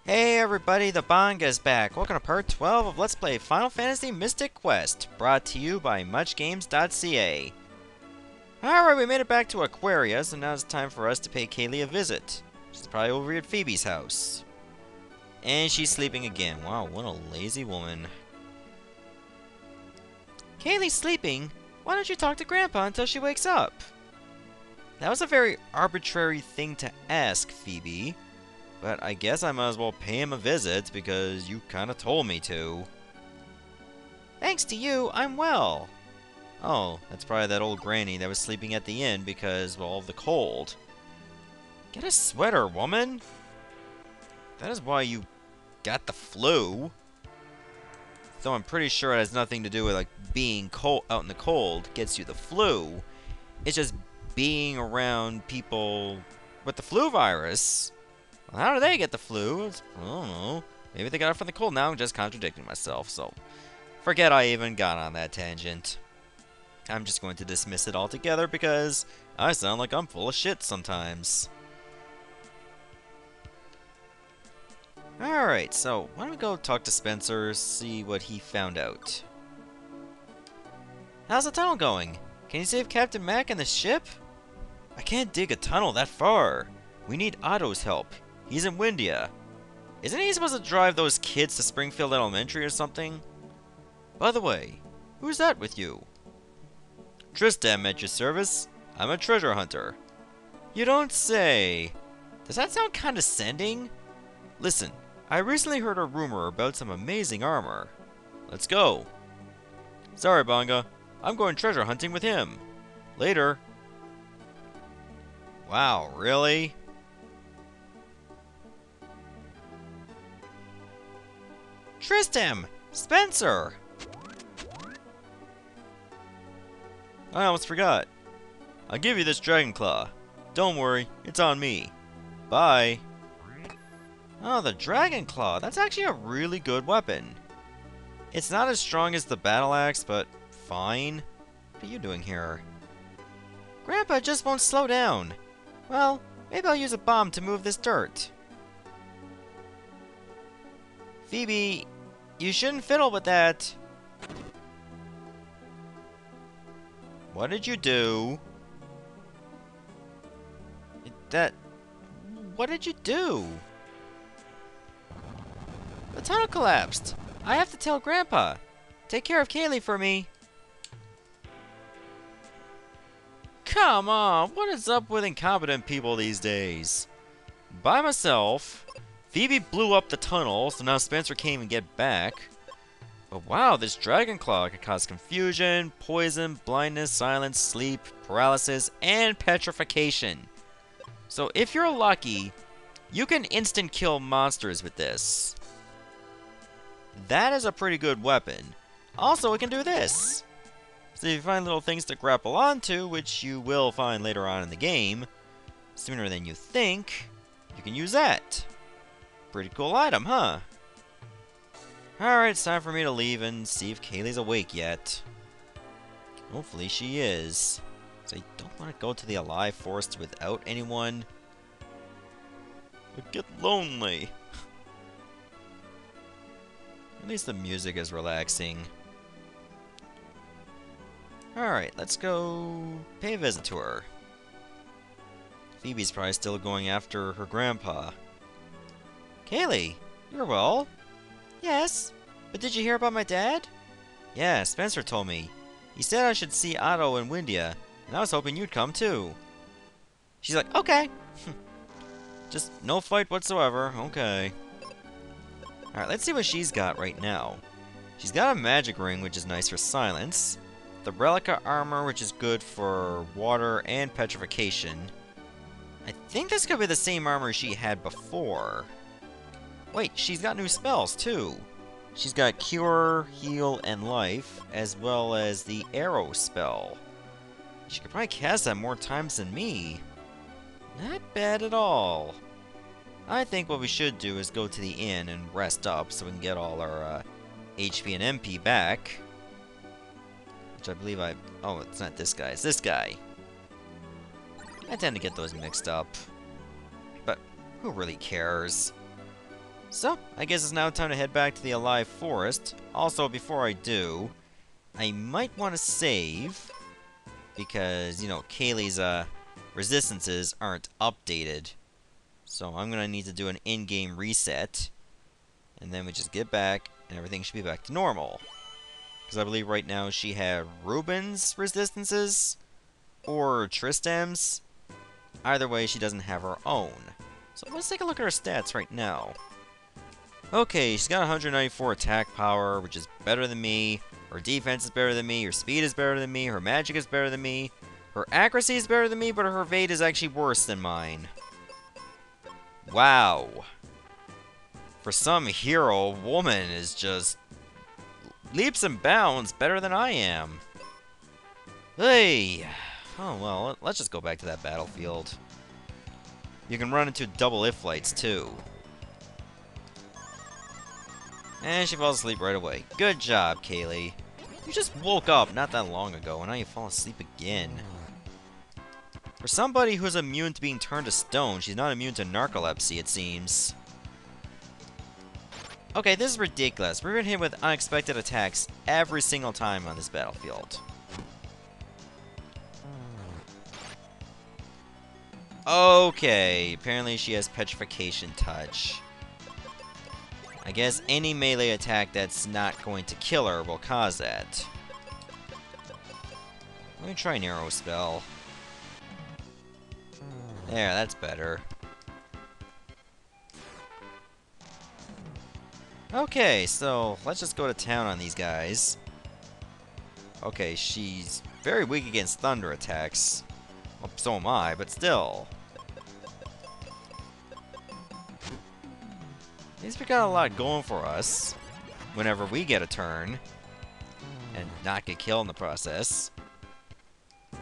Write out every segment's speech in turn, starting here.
Hey everybody, the Banga's back. Welcome to part 12 of Let's Play Final Fantasy Mystic Quest, brought to you by muchgames.ca. Alright, we made it back to Aquaria, so now it's time for us to pay Kaeli a visit. She's probably over at Phoebe's house. And she's sleeping again. Wow, what a lazy woman. Kaeli's sleeping? Why don't you talk to Grandpa until she wakes up? That was a very arbitrary thing to ask, Phoebe. But I guess I might as well pay him a visit, because you kinda told me to. Thanks to you, I'm well. Oh, that's probably that old granny that was sleeping at the inn because, well, of the cold. Get a sweater, woman! That is why you got the flu. Though I'm pretty sure it has nothing to do with, like, being cold out in the cold gets you the flu. It's just being around people with the flu virus. How do they get the flu? I don't know. Maybe they got it from the cold. Now I'm just contradicting myself, so forget I even got on that tangent. I'm just going to dismiss it altogether because I sound like I'm full of shit sometimes. Alright, so why don't we go talk to Spencer, see what he found out. How's the tunnel going? Can you save Captain Mac and the ship? I can't dig a tunnel that far. We need Otto's help. He's in Windia. Isn't he supposed to drive those kids to Springfield Elementary or something? By the way, who's that with you? Tristam at your service. I'm a treasure hunter. You don't say. Does that sound condescending? Listen, I recently heard a rumor about some amazing armor. Let's go. Sorry, Banga. I'm going treasure hunting with him. Later. Wow, really? Tristam! Spencer! I almost forgot. I'll give you this dragon claw. Don't worry, it's on me. Bye. Oh, the dragon claw. That's actually a really good weapon. It's not as strong as the battle axe, but fine. What are you doing here? Grandpa just won't slow down. Well, maybe I'll use a bomb to move this dirt. Phoebe, you shouldn't fiddle with that. What did you do? What did you do? The tunnel collapsed. I have to tell Grandpa. Take care of Kaeli for me. Come on, what is up with incompetent people these days? By myself. Phoebe blew up the tunnel, so now Spencer can't even get back. But wow, this dragon claw can cause confusion, poison, blindness, silence, sleep, paralysis, and petrification. So if you're lucky, you can instant kill monsters with this. That is a pretty good weapon. Also, it can do this. So if you find little things to grapple onto, which you will find later on in the game, sooner than you think, you can use that. Pretty cool item, huh? Alright, it's time for me to leave and see if Kaeli's awake yet. Hopefully she is. So I don't want to go to the Alive Forest without anyone. It get lonely. At least the music is relaxing. Alright, let's go pay a visit to her. Phoebe's probably still going after her grandpa. Kaeli, you're well? Yes, but did you hear about my dad? Yeah, Spencer told me. He said I should see Otto and Windia, and I was hoping you'd come too. She's like, okay. Just no fight whatsoever, okay. Alright, let's see what she's got right now. She's got a magic ring, which is nice for silence. The Relica armor, which is good for water and petrification. I think this could be the same armor she had before. Wait, she's got new spells, too. She's got Cure, Heal, and Life, as well as the Arrow spell. She could probably cast that more times than me. Not bad at all. I think what we should do is go to the inn and rest up so we can get all our HP and MP back. Which I believe oh, it's not this guy, it's this guy. I tend to get those mixed up. But who really cares? So, I guess it's now time to head back to the Alive Forest. Also, before I do, I might want to save, because, you know, Kaeli's resistances aren't updated. So I'm gonna need to do an in-game reset, and then we just get back, and everything should be back to normal. Because I believe right now she had Ruben's resistances, or Tristan's. Either way, she doesn't have her own. So let's take a look at her stats right now. Okay, she's got 194 attack power, which is better than me. Her defense is better than me. Her speed is better than me. Her magic is better than me. Her accuracy is better than me, but her evade is actually worse than mine. Wow. For some hero, woman is just leaps and bounds better than I am. Hey. Oh, well, let's just go back to that battlefield. You can run into double if flights, too. And she falls asleep right away. Good job, Kaeli. You just woke up not that long ago, and now you fall asleep again. For somebody who's immune to being turned to stone, she's not immune to narcolepsy, it seems. Okay, this is ridiculous. We're getting hit with unexpected attacks every single time on this battlefield. Okay, apparently she has Petrification Touch. I guess any melee attack that's not going to kill her will cause that. Let me try an arrow spell. There, that's better. Okay, so let's just go to town on these guys. Okay, she's very weak against thunder attacks. Well, so am I, but still. At least we got a lot going for us whenever we get a turn and not get killed in the process. I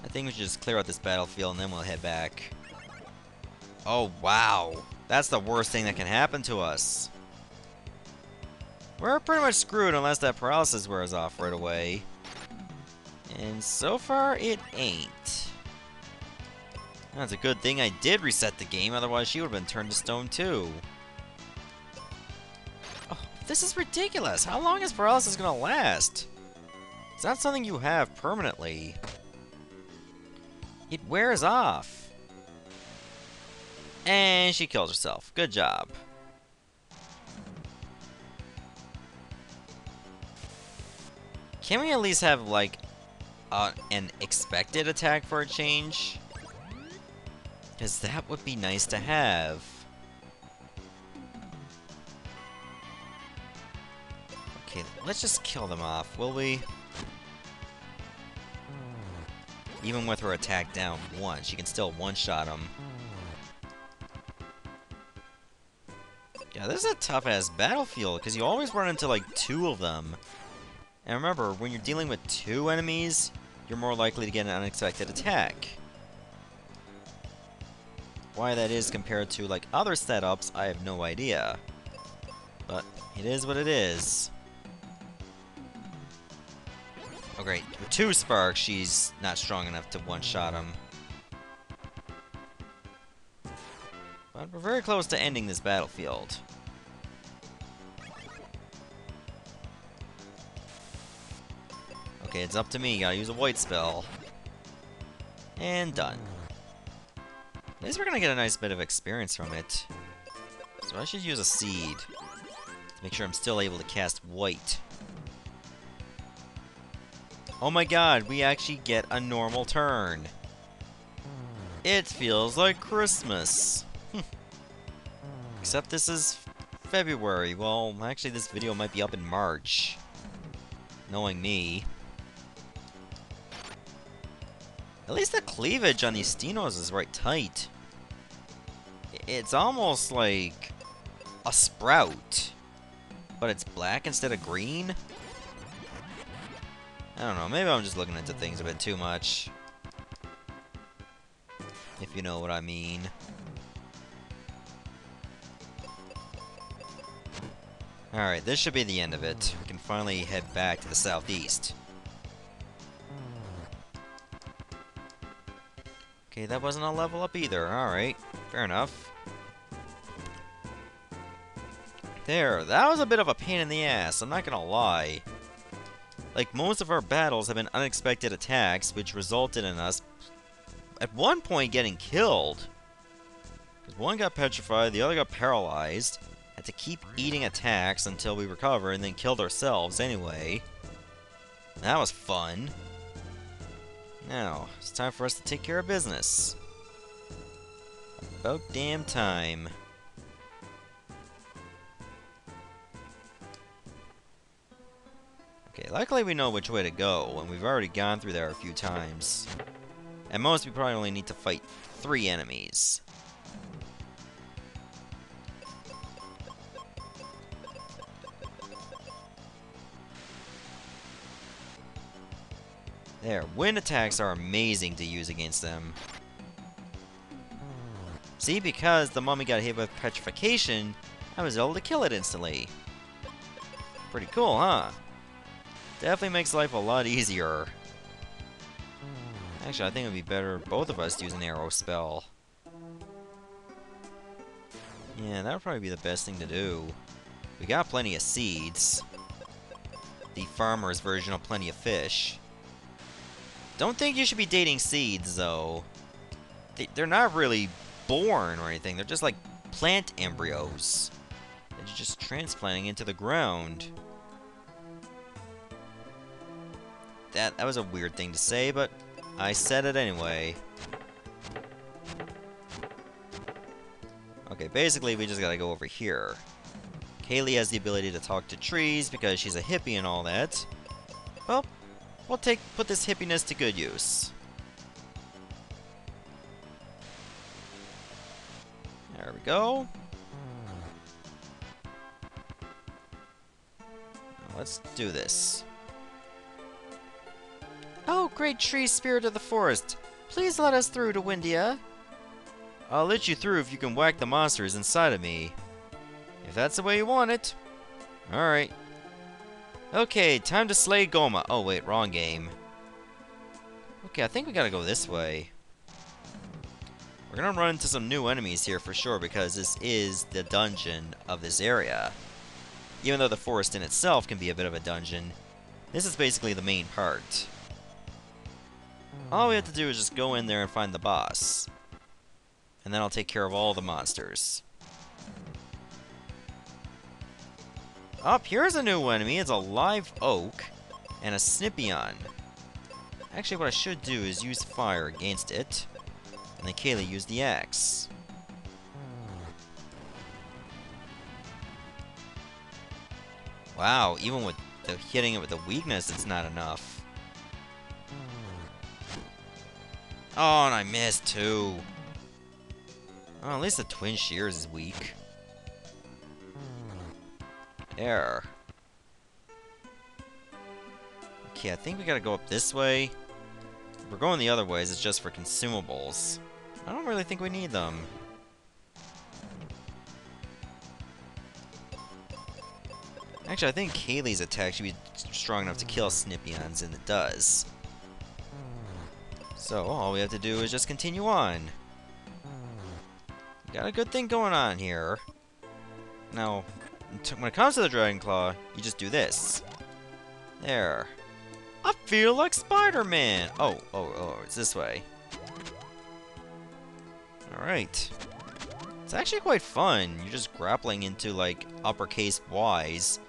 think we should just clear out this battlefield and then we'll head back. Oh, wow. That's the worst thing that can happen to us. We're pretty much screwed unless that paralysis wears off right away. And so far, it ain't. That's a good thing I did reset the game, otherwise she would have been turned to stone too. Oh, this is ridiculous! How long is paralysis gonna last? It's not something you have permanently. It wears off. And she kills herself. Good job. Can we at least have, like, an expected attack for a change? Because that would be nice to have. Okay, let's just kill them off, will we? Even with her attack down 1, she can still one-shot them. Yeah, this is a tough-ass battlefield, because you always run into, like, 2 of them. And remember, when you're dealing with 2 enemies, you're more likely to get an unexpected attack. Why that is compared to, like, other setups, I have no idea. But it is what it is. Oh great, with 2 sparks, she's not strong enough to one-shot him. But we're very close to ending this battlefield. Okay, it's up to me. Gotta use a white spell. And done. At least we're gonna get a nice bit of experience from it. So I should use a seed to make sure I'm still able to cast white. Oh my god, we actually get a normal turn. It feels like Christmas. Except this is February. Well, actually this video might be up in March. Knowing me. At least the cleavage on these Stenos is right tight. It's almost like a sprout, but it's black instead of green. I don't know, maybe I'm just looking into things a bit too much. If you know what I mean. Alright, this should be the end of it. We can finally head back to the southeast. Okay, that wasn't a level up either. Alright, fair enough. There, that was a bit of a pain in the ass, I'm not gonna lie. Like, most of our battles have been unexpected attacks, which resulted in us, at one point, getting killed. Because one got petrified, the other got paralyzed. Had to keep eating attacks until we recovered, and then killed ourselves anyway. That was fun. Now, it's time for us to take care of business. About damn time. Okay, luckily we know which way to go, and we've already gone through there a few times. At most, we probably only need to fight 3 enemies. There, wind attacks are amazing to use against them. See, because the mummy got hit with petrification, I was able to kill it instantly. Pretty cool, huh? Definitely makes life a lot easier. Actually, I think it would be better if both of us use an arrow spell. Yeah, that would probably be the best thing to do. We got plenty of seeds. The farmer's version of plenty of fish. Don't think you should be dating seeds, though. They're not really born or anything. They're just like plant embryos that you're just transplanting into the ground. That was a weird thing to say, but I said it anyway. Okay, basically we just gotta go over here. Kaeli has the ability to talk to trees because she's a hippie and all that. Well, we'll put this hippiness to good use. There we go. Now let's do this. Oh, great tree spirit of the forest, please let us through to Windia. I'll let you through if you can whack the monsters inside of me. If that's the way you want it. Alright. Okay, time to slay Goma. Oh wait, wrong game. Okay, I think we gotta go this way. We're gonna run into some new enemies here for sure, because this is the dungeon of this area. Even though the forest in itself can be a bit of a dungeon, this is basically the main part. All we have to do is just go in there and find the boss. And then I'll take care of all the monsters. Up here's a new enemy. It's a live oak and a Snippion. Actually, what I should do is use fire against it, and then Kaeli use the axe. Wow, even with hitting it with the weakness, it's not enough. Oh, and I missed too. Oh, at least the twin shears is weak. There. Okay, I think we gotta go up this way. If we're going the other ways, it's just for consumables. I don't really think we need them. Actually, I think Kaeli's attack should be strong enough to kill Snippions, and it does. So, all we have to do is just continue on. Got a good thing going on here. Now, when it comes to the Dragon Claw, you just do this. There. I feel like Spider-Man! Oh, it's this way. Alright. It's actually quite fun. You're just grappling into, like, uppercase Y's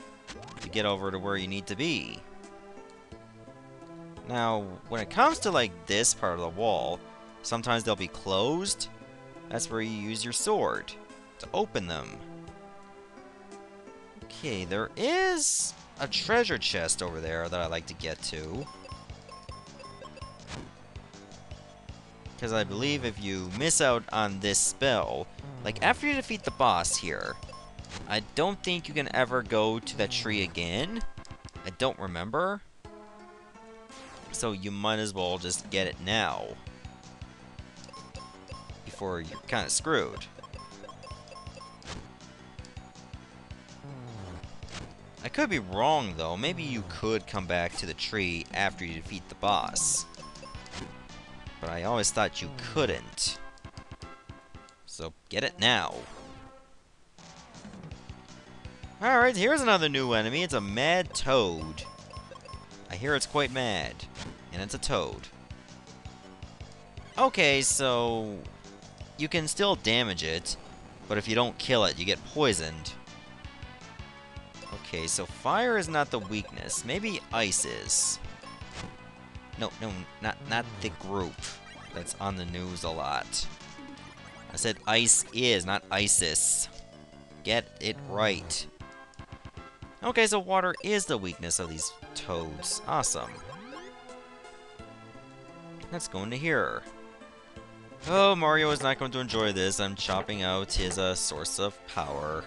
to get over to where you need to be. Now, when it comes to, like, this part of the wall, sometimes they'll be closed. That's where you use your sword to open them. Okay, there is a treasure chest over there that I like to get to. Because I believe if you miss out on this spell, like after you defeat the boss here, I don't think you can ever go to that tree again. I don't remember. So you might as well just get it now, before you're kind of screwed. I could be wrong though, maybe you could come back to the tree after you defeat the boss. But I always thought you couldn't. So get it now. Alright, here's another new enemy. It's a mad toad. I hear it's quite mad. And it's a toad. Okay, so you can still damage it, but if you don't kill it, you get poisoned. Okay, so fire is not the weakness. Maybe ice is. No, not the group that's on the news a lot. I said ice is, not ISIS. Get it right. Okay, so water is the weakness of these toads. Awesome. Let's go into here. Oh, Mario is not going to enjoy this. I'm chopping out his source of power.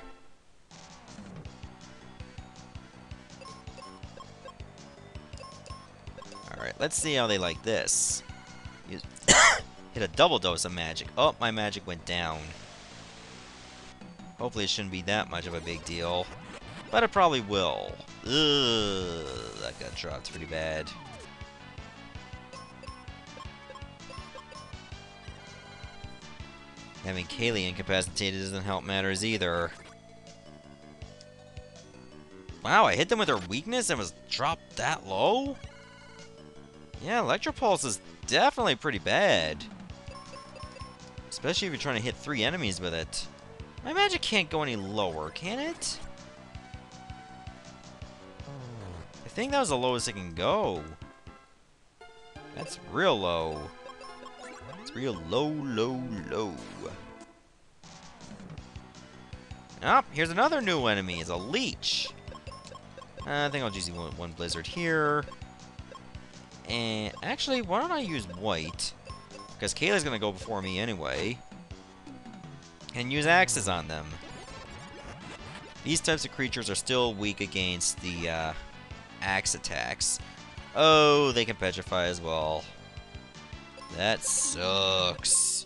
Alright, let's see how they like this. Hit a double dose of magic. Oh, my magic went down. Hopefully it shouldn't be that much of a big deal. But it probably will. Ugh, that got dropped pretty bad. Having Kaeli incapacitated doesn't help matters either. Wow, I hit them with her weakness and was dropped that low? Yeah, Electropulse is definitely pretty bad. Especially if you're trying to hit 3 enemies with it. My magic can't go any lower, can it? I think that was the lowest it can go. That's real low. It's real low, low, low. Ah, here's another new enemy. It's a leech. I think I'll just use one blizzard here. And actually, why don't I use white? Because Kaeli's going to go before me anyway. And use axes on them. These types of creatures are still weak against the axe attacks. Oh, they can petrify as well. That sucks.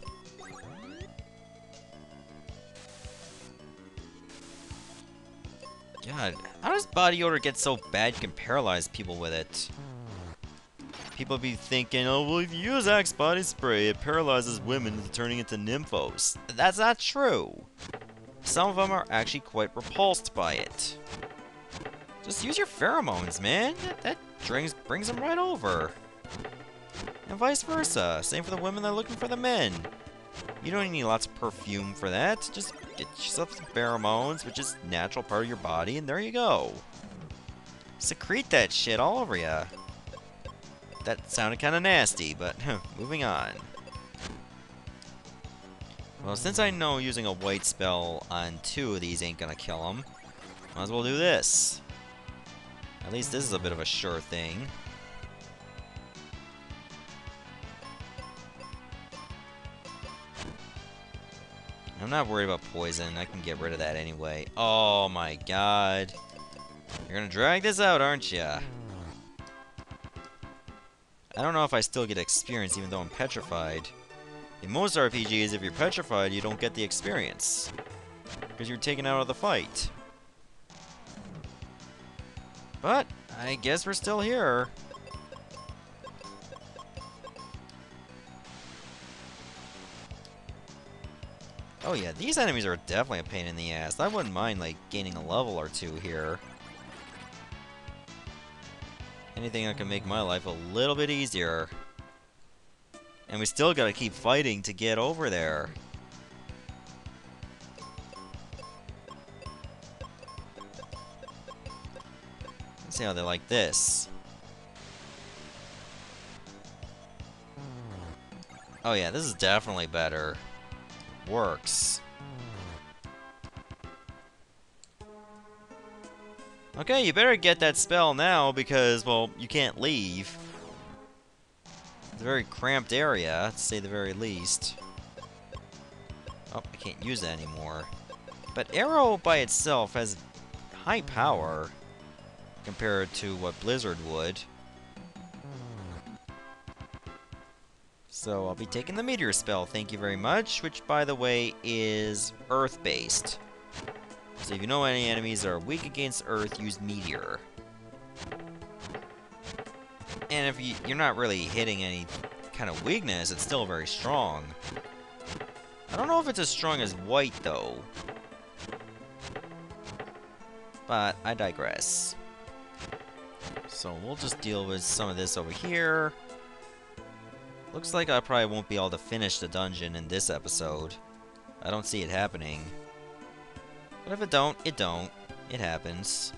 God, how does body odor get so bad you can paralyze people with it? People be thinking, oh, well, if you use Axe body spray, it paralyzes women into turning into nymphos. That's not true. Some of them are actually quite repulsed by it. Just use your pheromones, man. That brings them right over. And vice versa. Same for the women that are looking for the men. You don't need lots of perfume for that. Just get yourself some pheromones, which is a natural part of your body, and there you go. Secrete that shit all over ya. That sounded kind of nasty, but moving on. Well, since I know using a white spell on 2 of these ain't gonna kill them, might as well do this. At least this is a bit of a sure thing. I'm not worried about poison. I can get rid of that anyway. Oh my god. You're gonna drag this out, aren't ya? I don't know if I still get experience even though I'm petrified. In most RPGs, if you're petrified, you don't get the experience. Because you're taken out of the fight. But, I guess we're still here. Oh yeah, these enemies are definitely a pain in the ass. I wouldn't mind, like, gaining a level or 2 here. Anything that can make my life a little bit easier. And we still gotta keep fighting to get over there. Let's see how they like this. Oh yeah, this is definitely better. Works. Okay, you better get that spell now because, well, you can't leave. It's a very cramped area, to say the very least. Oh, I can't use that anymore. But Arrow by itself has high power compared to what Blizzard would. So I'll be taking the Meteor spell, thank you very much, which, by the way, is Earth-based. So if you know any enemies that are weak against Earth, use Meteor. And if you're not really hitting any kind of weakness, it's still very strong. I don't know if it's as strong as White, though. but I digress. So we'll just deal with some of this over here. Looks like I probably won't be able to finish the dungeon in this episode. I don't see it happening. But if it don't, it don't. It happens.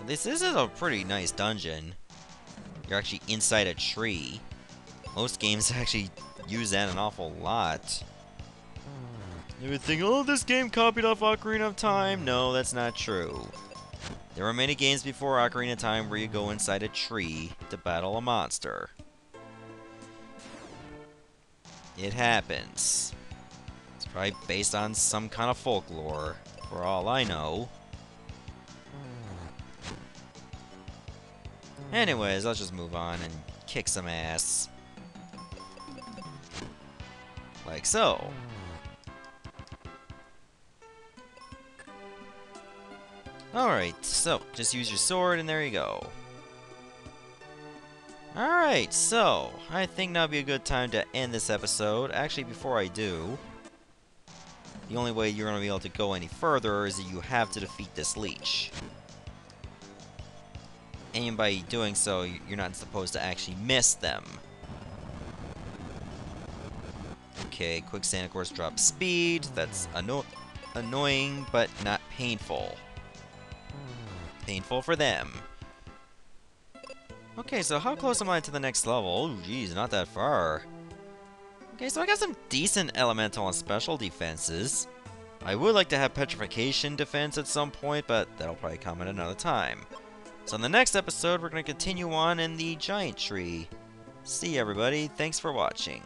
This is a pretty nice dungeon. You're actually inside a tree. Most games actually use that an awful lot. You would think, oh, this game copied off Ocarina of Time. No, that's not true. There were many games before Ocarina of Time where you go inside a tree to battle a monster. It happens. It's probably based on some kind of folklore, for all I know. Anyways, let's just move on and kick some ass. Like so. Alright, so, just use your sword and there you go. Alright, so, I think now would be a good time to end this episode. Actually, before I do, the only way you're going to be able to go any further is that you have to defeat this leech. And by doing so, you're not supposed to actually miss them. Okay, Quicksand of course drops speed. That's annoying, but not painful. Painful for them. Okay, so how close am I to the next level? Oh, geez, not that far. Okay, so I got some decent elemental and special defenses. I would like to have petrification defense at some point, but that'll probably come at another time. So in the next episode, we're going to continue on in the giant tree. See you, everybody. Thanks for watching.